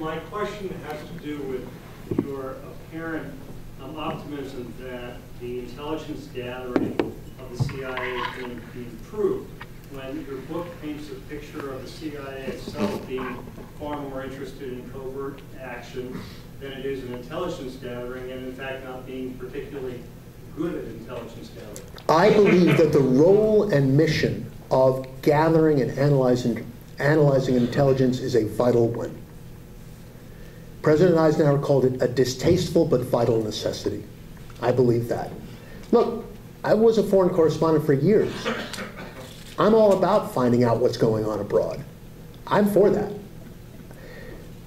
My question has to do with your apparent optimism that the intelligence gathering of the CIA can be improved, when your book paints a picture of the CIA itself being far more interested in covert action than it is in intelligence gathering, and in fact not being particularly good at intelligence gathering. I believe that the role and mission of gathering and analyzing intelligence is a vital one. President Eisenhower called it a distasteful but vital necessity. I believe that. Look, I was a foreign correspondent for years. I'm all about finding out what's going on abroad. I'm for that.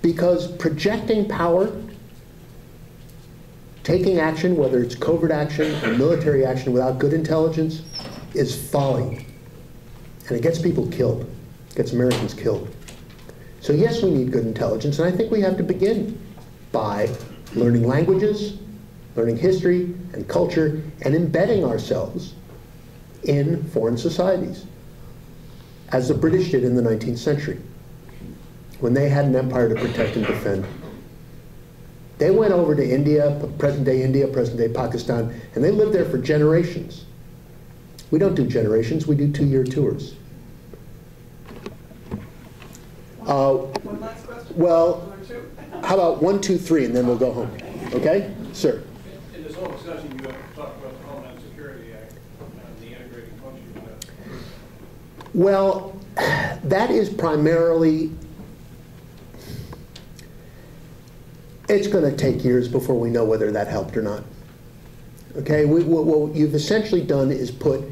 Because projecting power, taking action, whether it's covert action or military action without good intelligence, is folly. And it gets people killed. It gets Americans killed. So yes, we need good intelligence, and I think we have to begin by learning languages, learning history and culture, and embedding ourselves in foreign societies, as the British did in the 19th century, when they had an empire to protect and defend. They went over to India, present-day Pakistan, and they lived there for generations. We don't do generations, we do 2-year tours. One last question? Well, how about 1, 2, 3, and then we'll go home. Okay? Sir. In this whole discussion, you talked about the Homeland Security Act and the integrating function of that. Well, that is primarily, it's going to take years before we know whether that helped or not. Okay? What you've essentially done is put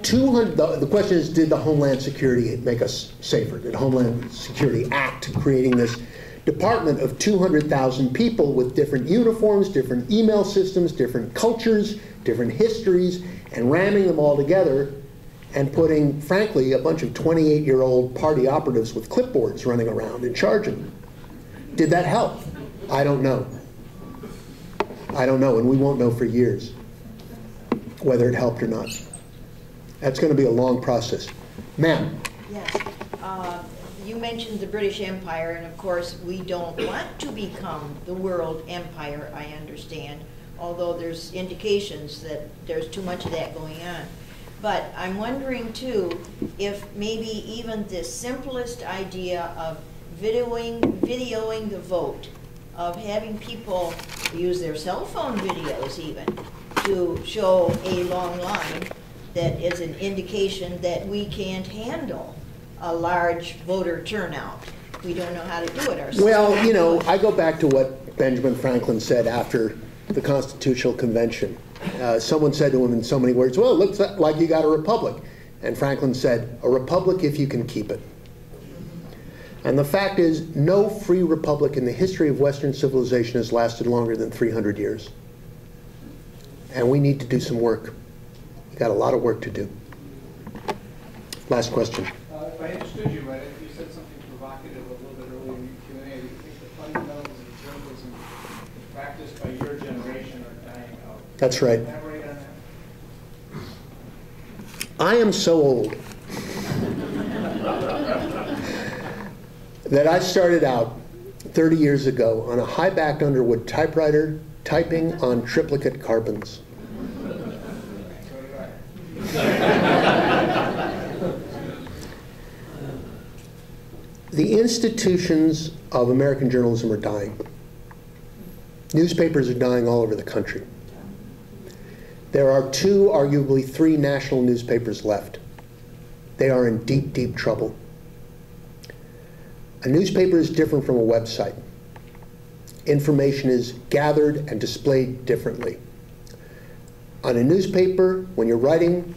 200, the question is, did the Homeland Security make us safer? Did Homeland Security Act, creating this department of 200,000 people with different uniforms, different email systems, different cultures, different histories, and ramming them all together and putting, frankly, a bunch of 28-year-old party operatives with clipboards running around and charging? Did that help? I don't know. I don't know, and we won't know for years whether it helped or not. That's going to be a long process. Ma'am. Yes. You mentioned the British Empire, and of course we don't want to become the world empire, I understand, although there's indications that there's too much of that going on. But I'm wondering too, if maybe even the simplest idea of videoing the vote, of having people use their cell phone videos even to show a long line, that is an indication that we can't handle a large voter turnout. We don't know how to do it ourselves. Well, you know, I go back to what Benjamin Franklin said after the Constitutional Convention. Someone said to him in so many words, well, it looks like you got a republic. And Franklin said, a republic if you can keep it. And the fact is, no free republic in the history of Western civilization has lasted longer than 300 years. And we need to do some work. We've got a lot of work to do. Last question. If I understood you right, you said something provocative a little bit earlier in your Q&A. Do you think the fundamentals of journalism practiced by your generation are dying out? That's right. Elaborate on that. I am so old that I started out 30 years ago on a high-backed Underwood typewriter typing on triplicate carbons. The institutions of American journalism are dying. Newspapers are dying all over the country. There are 2, arguably 3 national newspapers left. They are in deep, deep trouble. A newspaper is different from a website. Information is gathered and displayed differently. On a newspaper, when you're writing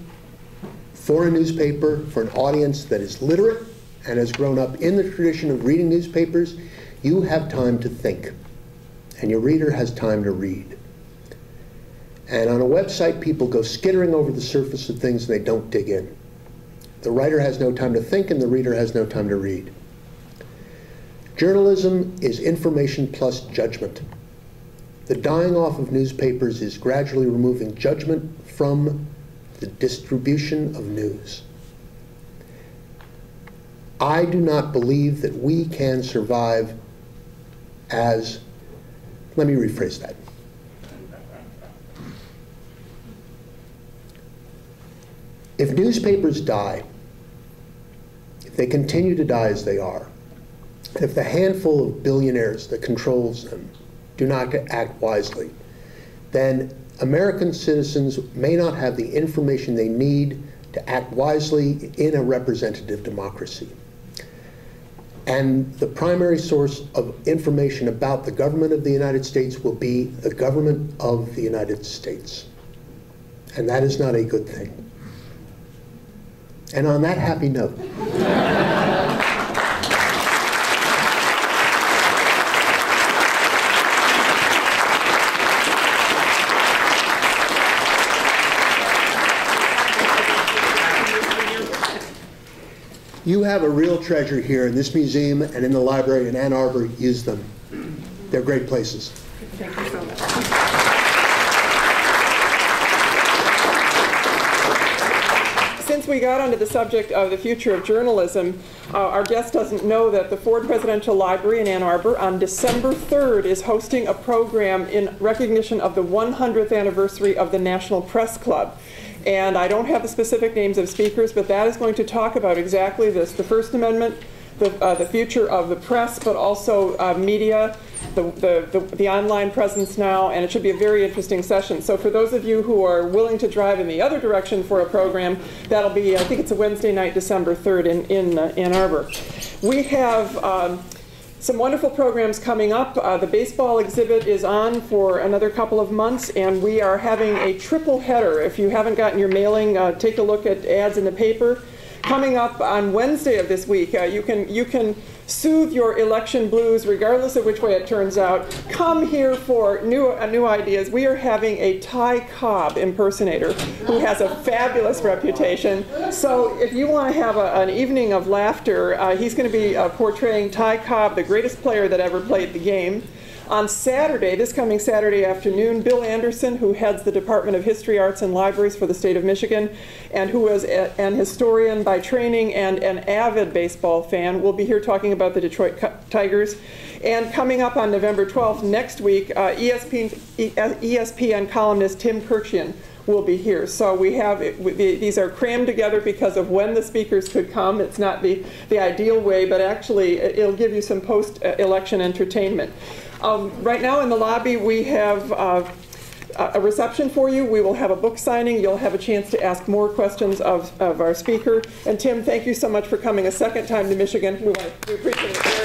for a newspaper, for an audience that is literate and has grown up in the tradition of reading newspapers, you have time to think, and your reader has time to read. And on a website, people go skittering over the surface of things and they don't dig in. The writer has no time to think and the reader has no time to read. Journalism is information plus judgment. The dying off of newspapers is gradually removing judgment from the distribution of news. I do not believe that we can survive as, let me rephrase that. If newspapers die, if they continue to die as they are, if the handful of billionaires that controls them do not act wisely, then American citizens may not have the information they need to act wisely in a representative democracy. And the primary source of information about the government of the United States will be the government of the United States. And that is not a good thing. And on that happy note, you have a real treasure here in this museum and in the library in Ann Arbor. Use them. They're great places. Thank you so much. Since we got onto the subject of the future of journalism, our guest doesn't know that the Ford Presidential Library in Ann Arbor on December 3rd is hosting a program in recognition of the 100th anniversary of the National Press Club. And I don't have the specific names of speakers, but that is going to talk about exactly this, the First Amendment, the future of the press, but also media, the online presence now, and it should be a very interesting session. So for those of you who are willing to drive in the other direction for a program, that'll be, I think it's a Wednesday night, December 3rd in Ann Arbor. We have some wonderful programs coming up. The baseball exhibit is on for another couple of months, and we are having a triple header. If you haven't gotten your mailing, take a look at ads in the paper. Coming up on Wednesday of this week, you can soothe your election blues regardless of which way it turns out. Come here for new ideas. We are having a Ty Cobb impersonator who has a fabulous reputation. So if you want to have an evening of laughter, he's going to be portraying Ty Cobb, the greatest player that ever played the game. On Saturday, this coming Saturday afternoon, Bill Anderson, who heads the Department of History, Arts, and Libraries for the state of Michigan, and who is an historian by training and an avid baseball fan, will be here talking about the Detroit Tigers. And coming up on November 12th, next week, ESPN columnist Tim Kirchian will be here. So we have, these are crammed together because of when the speakers could come. It's not the ideal way, but actually it'll give you some post-election entertainment. Right now in the lobby we have a reception for you. We will have a book signing. You'll have a chance to ask more questions of our speaker. And Tim, thank you so much for coming a second time to Michigan. We appreciate it very much.